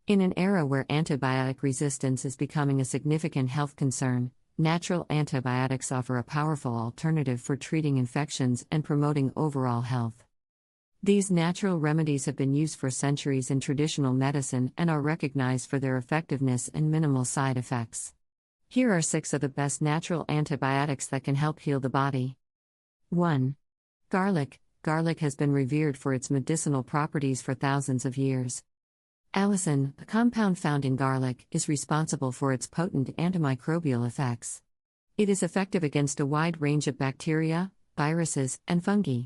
In an era where antibiotic resistance is becoming a significant health concern, natural antibiotics offer a powerful alternative for treating infections and promoting overall health. These natural remedies have been used for centuries in traditional medicine and are recognized for their effectiveness and minimal side effects. Here are 6 of the best natural antibiotics that can help heal the body. 1. Garlic. Garlic has been revered for its medicinal properties for thousands of years. Allicin, a compound found in garlic, is responsible for its potent antimicrobial effects. It is effective against a wide range of bacteria, viruses, and fungi.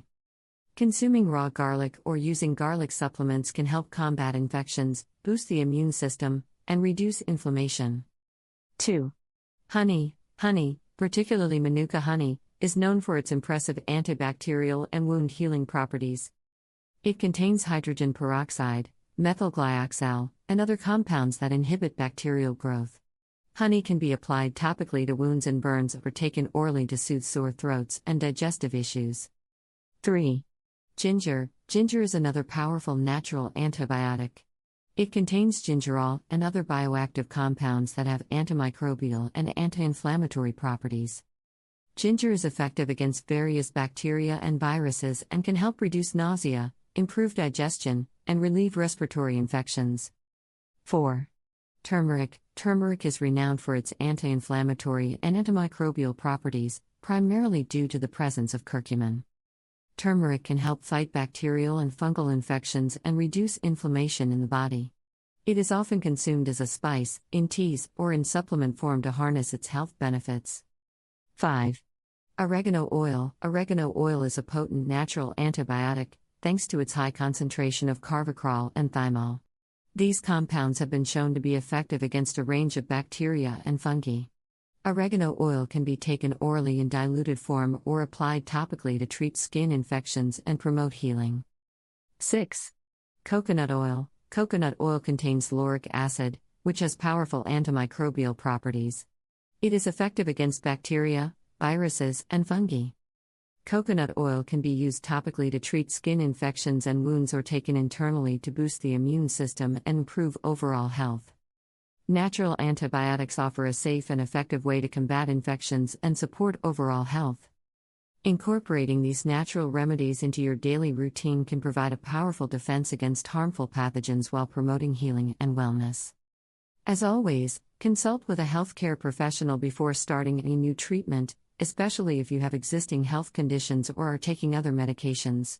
Consuming raw garlic or using garlic supplements can help combat infections, boost the immune system, and reduce inflammation. 2. Honey. Honey, particularly Manuka honey, is known for its impressive antibacterial and wound healing properties. It contains hydrogen peroxide, methylglyoxal, and other compounds that inhibit bacterial growth. Honey can be applied topically to wounds and burns or taken orally to soothe sore throats and digestive issues. 3. Ginger. Ginger is another powerful natural antibiotic. It contains gingerol and other bioactive compounds that have antimicrobial and anti-inflammatory properties. Ginger is effective against various bacteria and viruses and can help reduce nausea, improve digestion, and relieve respiratory infections. 4. Turmeric. Turmeric is renowned for its anti-inflammatory and antimicrobial properties, primarily due to the presence of curcumin. Turmeric can help fight bacterial and fungal infections and reduce inflammation in the body. It is often consumed as a spice, in teas, or in supplement form to harness its health benefits. 5. Oregano oil. Oregano oil is a potent natural antibiotic, thanks to its high concentration of carvacrol and thymol. These compounds have been shown to be effective against a range of bacteria and fungi. Oregano oil can be taken orally in diluted form or applied topically to treat skin infections and promote healing. 6. Coconut oil. Coconut oil contains lauric acid, which has powerful antimicrobial properties. It is effective against bacteria, viruses, and fungi. Coconut oil can be used topically to treat skin infections and wounds or taken internally to boost the immune system and improve overall health. Natural antibiotics offer a safe and effective way to combat infections and support overall health. Incorporating these natural remedies into your daily routine can provide a powerful defense against harmful pathogens while promoting healing and wellness. As always, consult with a healthcare professional before starting any new treatment, especially if you have existing health conditions or are taking other medications.